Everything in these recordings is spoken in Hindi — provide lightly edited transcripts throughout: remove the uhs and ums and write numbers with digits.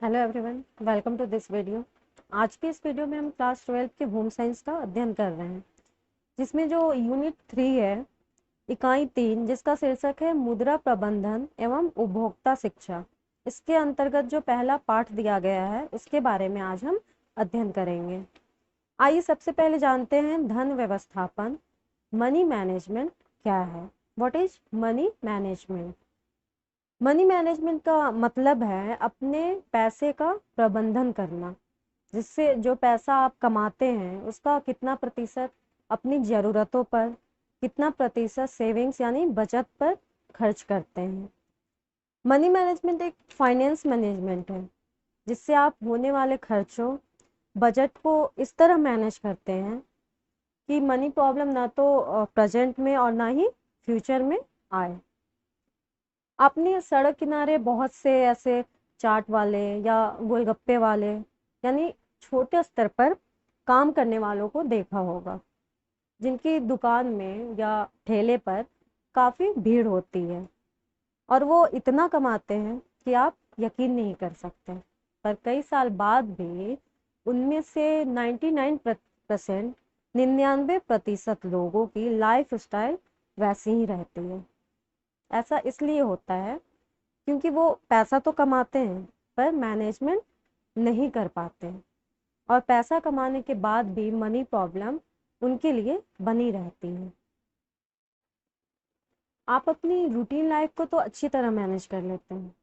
Hello everyone, welcome to this video. आज के इस वीडियो में हम क्लास 12 के होम साइंस का अध्ययन कर रहे हैं, जिसमें जो यूनिट 3 है, इकाई 3, जिसका शीर्षक है मुद्रा प्रबंधन एवं उपभोक्ता शिक्षा। इसके अंतर्गत जो पहला पाठ दिया गया है, उसके बारे में आज हम अध्ययन करेंगे। आइए सबसे पहले जानते हैं धन व्यवस्थापन, मनी मैनेजमेंट क्या है। What is money management? Money management का मतलब है अपने पैसे का प्रबंधन करना, जिससे जो पैसा आप कमाते हैं उसका कितना प्रतिशत अपनी ज़रूरतों पर, कितना प्रतिशत सेविंग्स यानी बचत पर खर्च करते हैं। मनी मैनेजमेंट एक फाइनेंस मैनेजमेंट है, जिससे आप होने वाले खर्चों, बजट को इस तरह मैनेज करते हैं कि मनी प्रॉब्लम ना तो प्रेजेंट में और ना ही फ्यूचर में आए। आपने सड़क किनारे बहुत से ऐसे चाट वाले या गोलगप्पे वाले यानी छोटे स्तर पर काम करने वालों को देखा होगा, जिनकी दुकान में या ठेले पर काफ़ी भीड़ होती है और वो इतना कमाते हैं कि आप यकीन नहीं कर सकते। पर कई साल बाद भी उनमें से 99% 99% लोगों की लाइफ स्टाइल वैसी ही रहती है। ऐसा इसलिए होता है क्योंकि वो पैसा तो कमाते हैं पर मैनेजमेंट नहीं कर पाते हैं, और पैसा कमाने के बाद भी मनी प्रॉब्लम उनके लिए बनी रहती है। आप अपनी रूटीन लाइफ को तो अच्छी तरह मैनेज कर लेते हैं,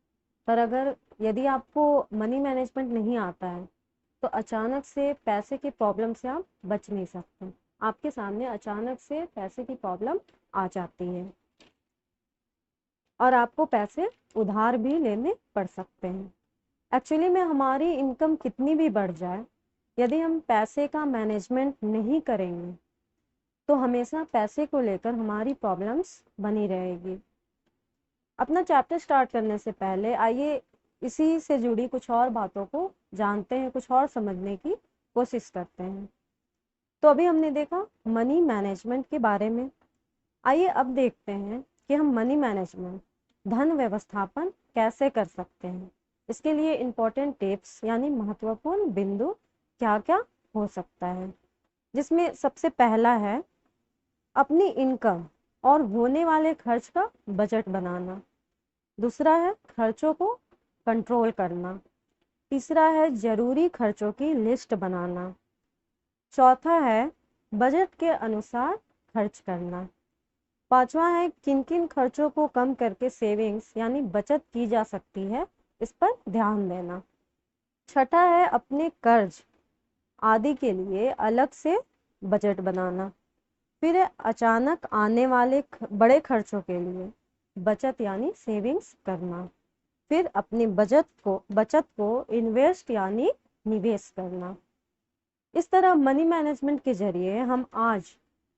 पर अगर यदि आपको मनी मैनेजमेंट नहीं आता है तो अचानक से पैसे की प्रॉब्लम से आप बच नहीं सकते। आपके सामने अचानक से पैसे की प्रॉब्लम आ जाती है और आपको पैसे उधार भी लेने पड़ सकते हैं। एक्चुअली में हमारी इनकम कितनी भी बढ़ जाए, यदि हम पैसे का मैनेजमेंट नहीं करेंगे तो हमेशा पैसे को लेकर हमारी प्रॉब्लम्स बनी रहेगी। अपना चैप्टर स्टार्ट करने से पहले आइए इसी से जुड़ी कुछ और बातों को जानते हैं, कुछ और समझने की कोशिश करते हैं। तो अभी हमने देखा मनी मैनेजमेंट के बारे में। आइए अब देखते हैं कि हम मनी मैनेजमेंट, धन व्यवस्थापन कैसे कर सकते हैं। इसके लिए इम्पोर्टेंट टिप्स यानी महत्वपूर्ण बिंदु क्या क्या हो सकता है, जिसमें सबसे पहला है अपनी इनकम और होने वाले खर्च का बजट बनाना। दूसरा है खर्चों को कंट्रोल करना। तीसरा है जरूरी खर्चों की लिस्ट बनाना। चौथा है बजट के अनुसार खर्च करना। पांचवा है किन किन खर्चों को कम करके सेविंग्स यानी बचत की जा सकती है, इस पर ध्यान देना। छठा है अपने कर्ज आदि के लिए अलग से बजट बनाना। फिर है अचानक आने वाले बड़े खर्चों के लिए बचत यानी सेविंग्स करना। फिर अपनी बचत को इन्वेस्ट यानी निवेश करना। इस तरह मनी मैनेजमेंट के जरिए हम आज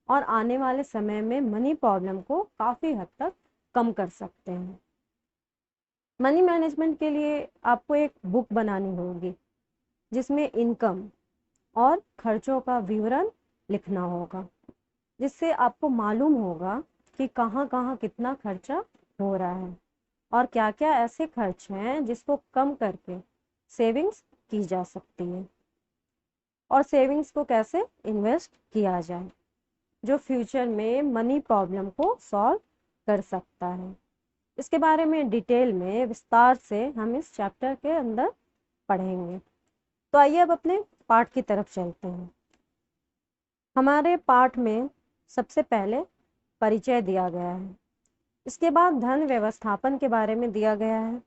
और आने वाले समय में मनी प्रॉब्लम को काफ़ी हद तक कम कर सकते हैं। मनी मैनेजमेंट के लिए आपको एक बुक बनानी होगी, जिसमें इनकम और खर्चों का विवरण लिखना होगा, जिससे आपको मालूम होगा कि कहाँ कहाँ कितना खर्चा हो रहा है और क्या क्या ऐसे खर्च हैं जिसको कम करके सेविंग्स की जा सकती है, और सेविंग्स को कैसे इन्वेस्ट किया जाए जो फ्यूचर में मनी प्रॉब्लम को सॉल्व कर सकता है। इसके बारे में डिटेल में विस्तार से हम इस चैप्टर के अंदर पढ़ेंगे। तो आइए अब अपने पाठ की तरफ चलते हैं। हमारे पाठ में सबसे पहले परिचय दिया गया है, इसके बाद धन व्यवस्थापन के बारे में दिया गया है,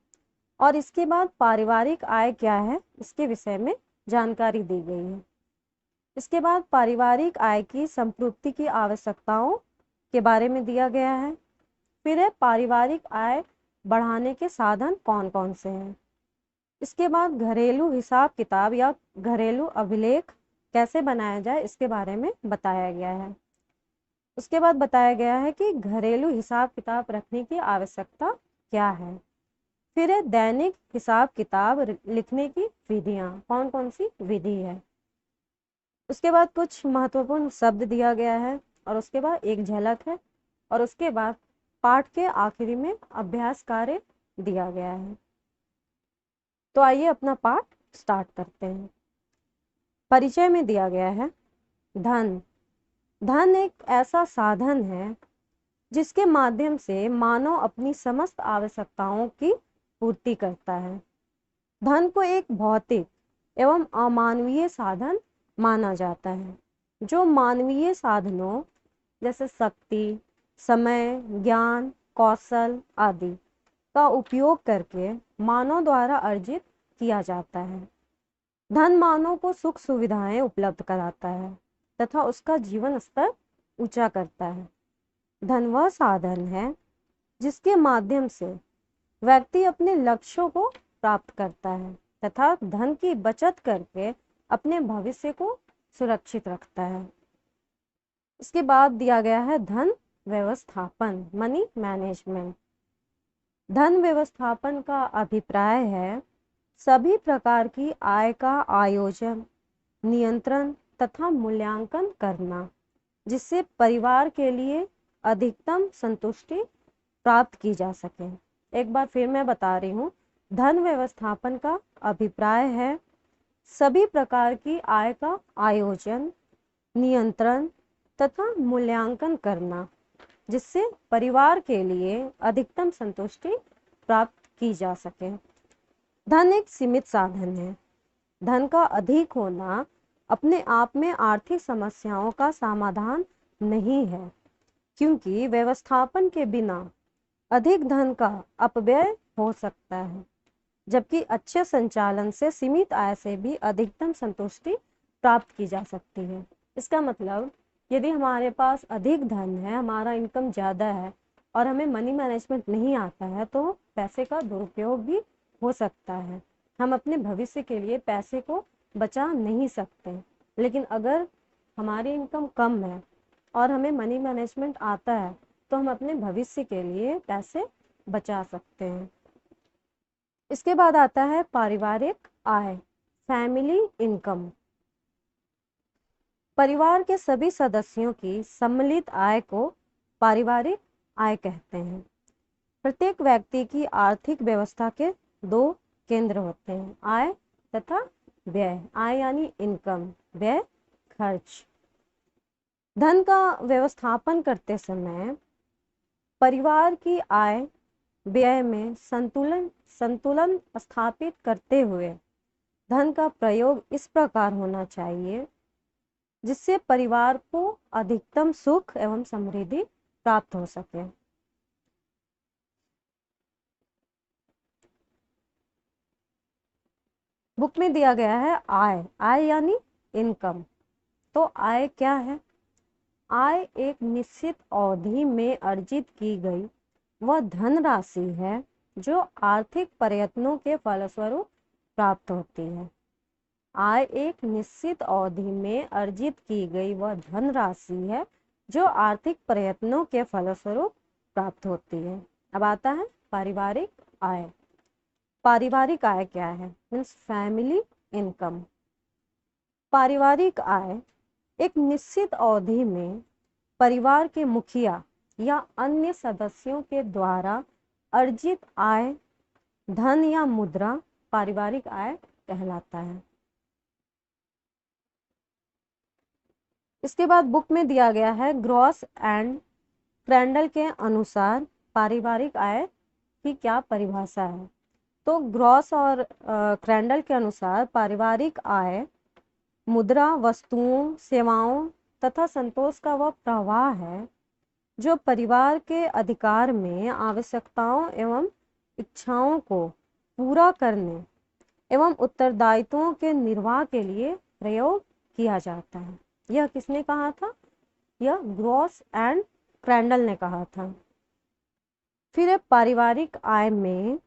और इसके बाद पारिवारिक आय क्या है इसके विषय में जानकारी दी गई है। इसके बाद पारिवारिक आय की संपूर्ति की आवश्यकताओं के बारे में दिया गया है। फिर है पारिवारिक आय बढ़ाने के साधन कौन कौन से हैं। इसके बाद घरेलू हिसाब किताब या घरेलू अभिलेख कैसे बनाया जाए इसके बारे में बताया गया है। उसके बाद बताया गया है कि घरेलू हिसाब किताब रखने की आवश्यकता क्या है। फिर है दैनिक हिसाब किताब लिखने की विधियां, कौन कौन सी विधि है। उसके बाद कुछ महत्वपूर्ण शब्द दिया गया है, और उसके बाद एक झलक है, और उसके बाद पाठ के आखिरी में अभ्यास कार्य दिया गया है। तो आइए अपना पाठ स्टार्ट करते हैं। परिचय में दिया गया है धन। धन एक ऐसा साधन है जिसके माध्यम से मानव अपनी समस्त आवश्यकताओं की पूर्ति करता है। धन को एक भौतिक एवं अमानवीय साधन माना जाता है जो मानवीय साधनों जैसे शक्ति, समय, ज्ञान, कौशल आदि का उपयोग करके मानव द्वारा अर्जित किया जाता है। धन मानव को सुख सुविधाएं उपलब्ध कराता है तथा उसका जीवन स्तर ऊंचा करता है। धन वह साधन है जिसके माध्यम से व्यक्ति अपने लक्ष्यों को प्राप्त करता है तथा धन की बचत करके अपने भविष्य को सुरक्षित रखता है। इसके बाद दिया गया है धन व्यवस्थापन, मनी मैनेजमेंट। धन व्यवस्थापन का अभिप्राय है सभी प्रकार की आय का आयोजन, नियंत्रण तथा मूल्यांकन करना जिससे परिवार के लिए अधिकतम संतुष्टि प्राप्त की जा सके। एक बार फिर मैं बता रही हूँ, धन व्यवस्थापन का अभिप्राय है सभी प्रकार की आय का आयोजन, नियंत्रण तथा मूल्यांकन करना जिससे परिवार के लिए अधिकतम संतुष्टि प्राप्त की जा सके। धन एक सीमित साधन है। धन का अधिक होना अपने आप में आर्थिक समस्याओं का समाधान नहीं है, क्योंकि व्यवस्थापन के बिना अधिक धन का अपव्यय हो सकता है, जबकि अच्छे संचालन से सीमित आय से भी अधिकतम संतुष्टि प्राप्त की जा सकती है। इसका मतलब यदि हमारे पास अधिक धन है, हमारा इनकम ज़्यादा है और हमें मनी मैनेजमेंट नहीं आता है तो पैसे का दुरुपयोग भी हो सकता है। हम अपने भविष्य के लिए पैसे को बचा नहीं सकते। लेकिन अगर हमारी इनकम कम है और हमें मनी मैनेजमेंट आता है तो हम अपने भविष्य के लिए पैसे बचा सकते हैं। इसके बाद आता है पारिवारिक आय, फैमिली इनकम। परिवार के सभी सदस्यों की सम्मिलित आय को पारिवारिक आय कहते हैं। प्रत्येक व्यक्ति की आर्थिक व्यवस्था के दो केंद्र होते हैं, आय तथा व्यय। आय यानी इनकम, व्यय खर्च। धन का व्यवस्थापन करते समय परिवार की आय व्यय में संतुलन स्थापित करते हुए धन का प्रयोग इस प्रकार होना चाहिए जिससे परिवार को अधिकतम सुख एवं समृद्धि प्राप्त हो सके। बुक में दिया गया है आय यानी इनकम। तो आय क्या है? आय एक निश्चित अवधि में अर्जित की गई वह धनराशि है जो आर्थिक प्रयत्नों के फलस्वरूप प्राप्त होती है। आय एक निश्चित अवधि में अर्जित की गई वह धनराशि है जो आर्थिक प्रयत्नों के फलस्वरूप प्राप्त होती है। अब आता है पारिवारिक आय। पारिवारिक आय क्या है? Means family income. पारिवारिक आय एक निश्चित अवधि में परिवार के मुखिया या अन्य सदस्यों के द्वारा अर्जित आय, धन या मुद्रा पारिवारिक आय कहलाता है। इसके बाद बुक में दिया गया है ग्रॉस एंड क्रैंडल के अनुसार पारिवारिक आय की क्या परिभाषा है। तो ग्रॉस और क्रैंडल के अनुसार पारिवारिक आय मुद्रा, वस्तुओं, सेवाओं तथा संतोष का वह प्रवाह है जो परिवार के अधिकार में आवश्यकताओं एवं इच्छाओं को पूरा करने एवं उत्तरदायित्वों के निर्वाह के लिए प्रयोग किया जाता है। यह किसने कहा था? यह ग्रॉस एंड क्रैंडल ने कहा था। फिर पारिवारिक आय में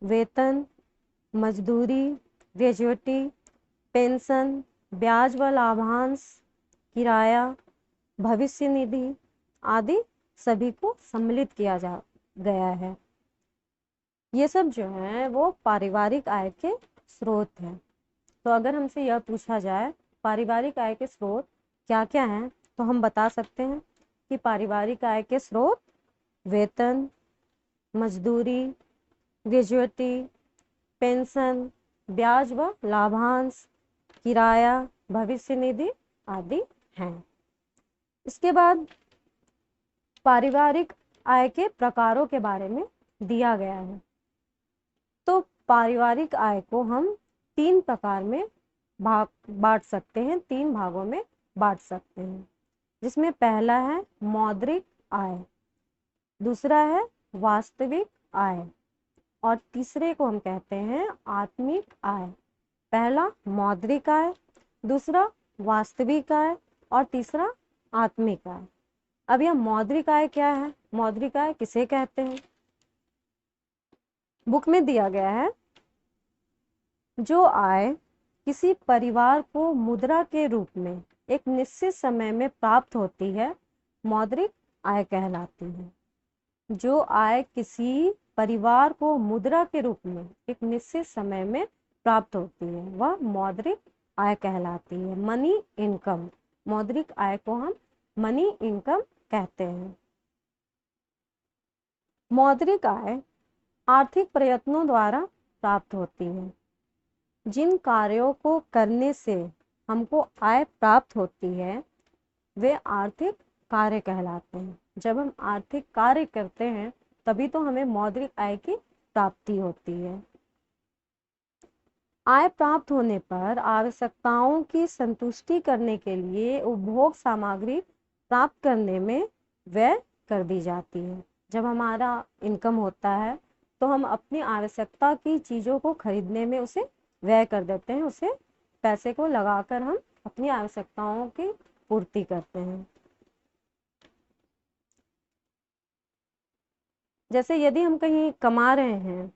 वेतन, मजदूरी, ग्रेजुएटी, पेंशन, ब्याज व लाभांश, किराया, भविष्य निधि आदि सभी को सम्मिलित किया गया है। ये सब जो है वो पारिवारिक आय के स्रोत हैं। तो अगर हमसे यह पूछा जाए पारिवारिक आय के स्रोत क्या क्या हैं, तो हम बता सकते हैं कि पारिवारिक आय के स्रोत वेतन, मजदूरी, ग्रेजुएटी, पेंशन, ब्याज व लाभांश, किराया, भविष्य निधि आदि हैं। इसके बाद पारिवारिक आय के प्रकारों के बारे में दिया गया है। तो पारिवारिक आय को हम 3 प्रकार में बांट सकते हैं, 3 भागों में बांट सकते हैं, जिसमें पहला है मौद्रिक आय, दूसरा है वास्तविक आय और तीसरे को हम कहते हैं आत्मिक आय। पहला मौद्रिक आय, दूसरा वास्तविक आय और तीसरा आत्मिक आय। अब यह मौद्रिक आय क्या है? मौद्रिक आय किसे कहते हैं? बुक में दिया गया है, जो आय किसी परिवार को मुद्रा के रूप में एक निश्चित समय में प्राप्त होती है, मौद्रिक आय कहलाती है। जो आय किसी परिवार को मुद्रा के रूप में एक निश्चित समय में प्राप्त होती है, वह मौद्रिक आय कहलाती है, मनी इनकम। मौद्रिक आय को हम मनी इनकम कहते हैं। मौद्रिक आय आर्थिक प्रयत्नों द्वारा प्राप्त होती है। जिन कार्यों को करने से हमको आय प्राप्त होती है, वे आर्थिक कार्य कहलाते हैं। जब हम आर्थिक कार्य करते हैं तभी तो हमें मौद्रिक आय की प्राप्ति होती है। आय प्राप्त होने पर आवश्यकताओं की संतुष्टि करने के लिए उपभोग सामग्री प्राप्त करने में व्यय कर दी जाती है। जब हमारा इनकम होता है तो हम अपनी आवश्यकता की चीज़ों को खरीदने में उसे व्यय कर देते हैं, उसे पैसे को लगाकर हम अपनी आवश्यकताओं की पूर्ति करते हैं। जैसे यदि हम कहीं कमा रहे हैं,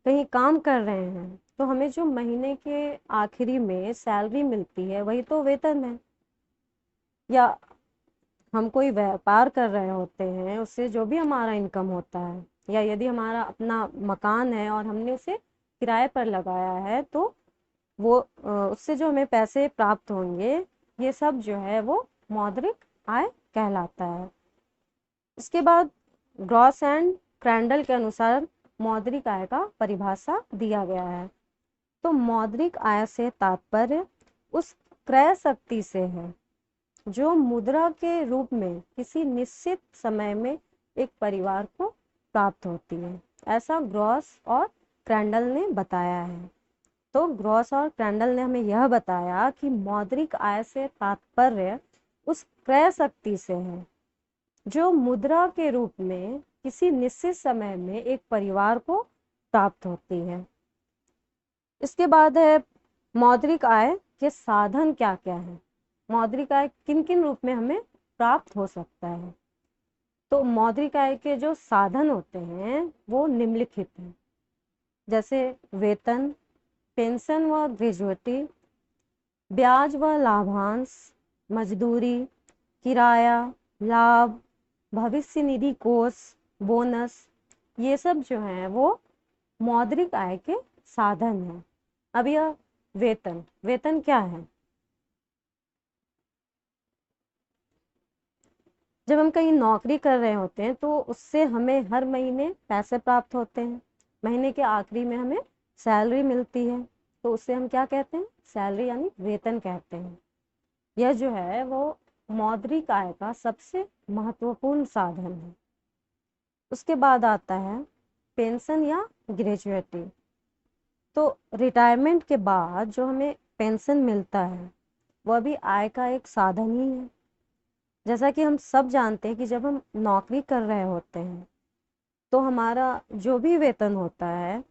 कहीं काम कर रहे हैं, तो हमें जो महीने के आखिरी में सैलरी मिलती है वही तो वेतन है। या हम कोई व्यापार कर रहे होते हैं, उससे जो भी हमारा इनकम होता है, या यदि हमारा अपना मकान है और हमने उसे किराए पर लगाया है, तो वो उससे जो हमें पैसे प्राप्त होंगे, ये सब जो है वो मौद्रिक आय कहलाता है। इसके बाद ग्रॉस एंड क्रैंडल के अनुसार मौद्रिक आय का परिभाषा दिया गया है। तो मौद्रिक आय से तात्पर्य उस क्रय शक्ति से है जो मुद्रा के रूप में किसी निश्चित समय में एक परिवार को प्राप्त होती है। ऐसा ग्रॉस और क्रैंडल ने बताया है। तो ग्रॉस और क्रैंडल ने हमें यह बताया कि मौद्रिक आय से तात्पर्य उस क्रय शक्ति से है जो मुद्रा के रूप में किसी निश्चित समय में एक परिवार को प्राप्त होती है। इसके बाद है मौद्रिक आय के साधन क्या क्या है। मौद्रिक आय किन किन रूप में हमें प्राप्त हो सकता है? तो मौद्रिक आय के जो साधन होते हैं वो निम्नलिखित हैं, जैसे वेतन, पेंशन व ग्रेजुएटी, ब्याज व लाभांश, मजदूरी, किराया, लाभ, भविष्य निधि कोष, बोनस, ये सब जो है वो मौद्रिक आय के साधन हैं। अब यह वेतन, वेतन क्या है? जब हम कहीं नौकरी कर रहे होते हैं तो उससे हमें हर महीने पैसे प्राप्त होते हैं। महीने के आखिरी में हमें सैलरी मिलती है, तो उससे हम क्या कहते हैं? सैलरी यानी वेतन कहते हैं। यह जो है वो मौद्रिक आय का सबसे महत्वपूर्ण साधन है। उसके बाद आता है पेंशन या ग्रेजुएटी। तो रिटायरमेंट के बाद जो हमें पेंशन मिलता है वह भी आय का एक साधन ही है। जैसा कि हम सब जानते हैं कि जब हम नौकरी कर रहे होते हैं तो हमारा जो भी वेतन होता है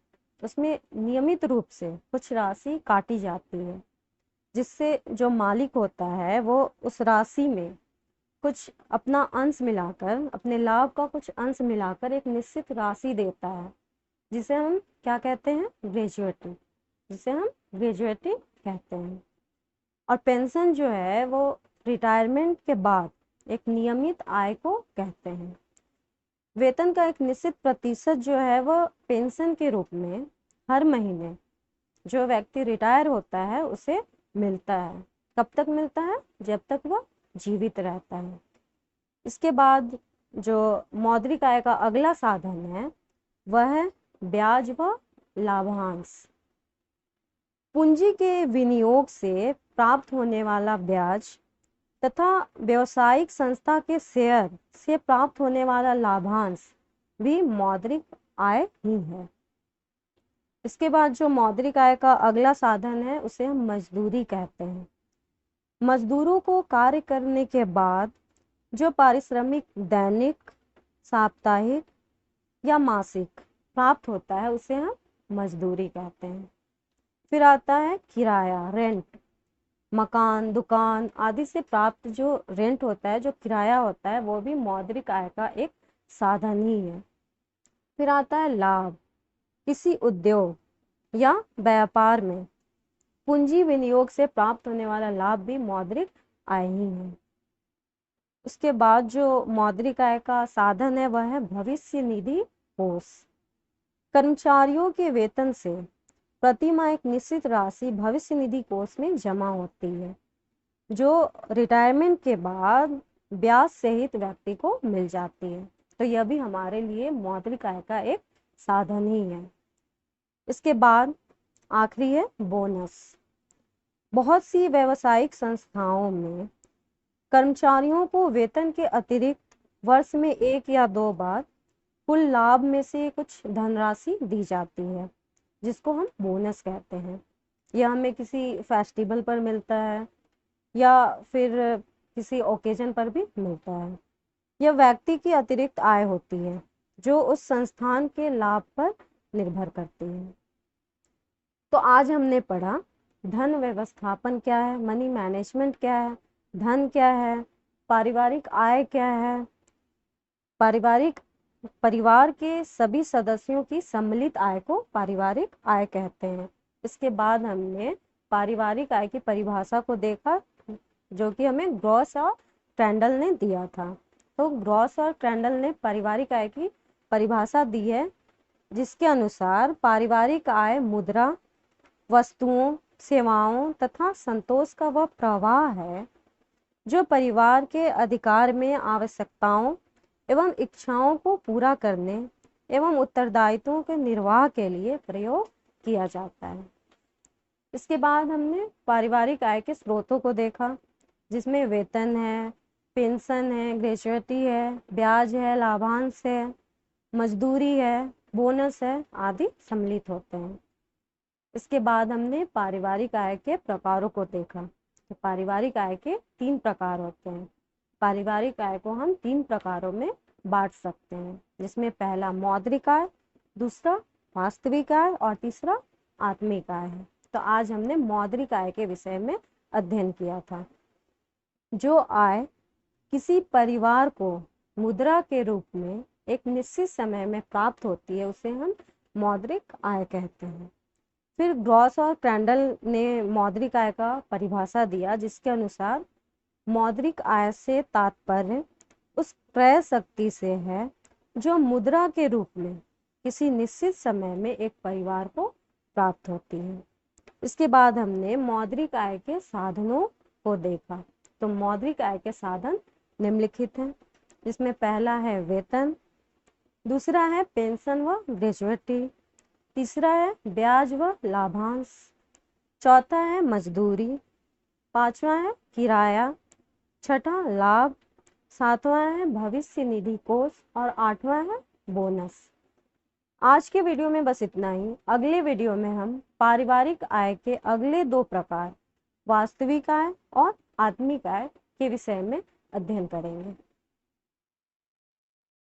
उसमें नियमित रूप से कुछ राशि काटी जाती है, जिससे जो मालिक होता है वो उस राशि में कुछ अपना अंश मिलाकर, अपने लाभ का कुछ अंश मिलाकर एक निश्चित राशि देता है, जिसे हम क्या कहते हैं? ग्रेजुएटी, जिसे हम ग्रेजुएटी कहते हैं। और पेंशन जो है वो रिटायरमेंट के बाद एक नियमित आय को कहते हैं। वेतन का एक निश्चित प्रतिशत जो है वह पेंशन के रूप में हर महीने जो व्यक्ति रिटायर होता है उसे मिलता है। कब तक मिलता है? जब तक वह जीवित रहता है। इसके बाद जो मौद्रिक आय का अगला साधन है वह है ब्याज व लाभांश। पूंजी के विनियोग से प्राप्त होने वाला ब्याज तथा व्यवसायिक संस्था के शेयर से प्राप्त होने वाला लाभांश भी मौद्रिक आय ही है। इसके बाद जो मौद्रिक आय का अगला साधन है उसे हम मजदूरी कहते हैं। मजदूरों को कार्य करने के बाद जो पारिश्रमिक दैनिक, साप्ताहिक या मासिक प्राप्त होता है उसे हम मजदूरी कहते हैं। फिर आता है किराया, रेंट। मकान, दुकान आदि से प्राप्त जो रेंट होता है, जो किराया होता है, वो भी मौद्रिक आय का एक साधन ही है। फिर आता है लाभ। किसी उद्योग या व्यापार में पूंजी विनियोग से प्राप्त होने वाला लाभ भी मौद्रिक आय ही है। उसके बाद जो मौद्रिक आय का साधन है वह है भविष्य निधि कोष। कर्मचारियों के वेतन से प्रति माह एक निश्चित राशि भविष्य निधि कोष में जमा होती है, जो रिटायरमेंट के बाद ब्याज सहित व्यक्ति को मिल जाती है। तो यह भी हमारे लिए मौद्रिक आय का एक साधन ही है। इसके बाद आखिरी है बोनस। बहुत सी व्यावसायिक संस्थाओं में कर्मचारियों को वेतन के अतिरिक्त वर्ष में 1 या 2 बार कुल लाभ में से कुछ धनराशि दी जाती है, जिसको हम बोनस कहते हैं। यह हमें किसी फेस्टिवल पर मिलता है या फिर किसी ओकेजन पर भी मिलता है। यह व्यक्ति की अतिरिक्त आय होती है जो उस संस्थान के लाभ पर निर्भर करती है। तो आज हमने पढ़ा धन व्यवस्थापन क्या है, मनी मैनेजमेंट क्या है, धन क्या है, पारिवारिक आय क्या है, परिवार के सभी सदस्यों की सम्मिलित आय को पारिवारिक आय कहते हैं। इसके बाद हमने पारिवारिक आय की परिभाषा को देखा, जो कि हमें ग्रॉस और क्रैंडल ने दिया था। तो ग्रॉस और क्रैंडल ने पारिवारिक आय की परिभाषा दी है, जिसके अनुसार पारिवारिक आय मुद्रा, वस्तुओं, सेवाओं तथा संतोष का वह प्रवाह है जो परिवार के अधिकार में आवश्यकताओं एवं इच्छाओं को पूरा करने एवं उत्तरदायित्वों के निर्वाह के लिए प्रयोग किया जाता है। इसके बाद हमने पारिवारिक आय के स्रोतों को देखा, जिसमें वेतन है, पेंशन है, ग्रेच्युटी है, ब्याज है, लाभांश है, मजदूरी है, बोनस है आदि सम्मिलित होते हैं। इसके बाद हमने पारिवारिक आय के प्रकारों को देखा। तो पारिवारिक आय के 3 प्रकार होते हैं। पारिवारिक आय को हम 3 प्रकारों में बांट सकते हैं, जिसमें पहला मौद्रिक आय, दूसरा वास्तविक आय और तीसरा आत्मिक आय है। तो आज हमने मौद्रिक आय के विषय में अध्ययन किया था। जो आय किसी परिवार को मुद्रा के रूप में एक निश्चित समय में प्राप्त होती है उसे हम मौद्रिक आय कहते हैं। फिर ग्रॉस और क्रैंडल ने मौद्रिक आय का परिभाषा दिया, जिसके अनुसार मौद्रिक आय से तात्पर्य उस क्रय शक्ति से है जो मुद्रा के रूप में किसी निश्चित समय में एक परिवार को प्राप्त होती है। इसके बाद हमने मौद्रिक आय के साधनों को देखा। तो मौद्रिक आय के साधन निम्नलिखित हैं, जिसमें पहला है वेतन, दूसरा है पेंशन व ग्रेच्युटी, तीसरा है ब्याज व लाभांश, चौथा है मजदूरी, पांचवा है किराया, छठा लाभ, सातवां है भविष्य निधि कोष और आठवां है बोनस। आज के वीडियो में बस इतना ही। अगले वीडियो में हम पारिवारिक आय के अगले 2 प्रकार, वास्तविक आय और आत्मिक आय के विषय में अध्ययन करेंगे।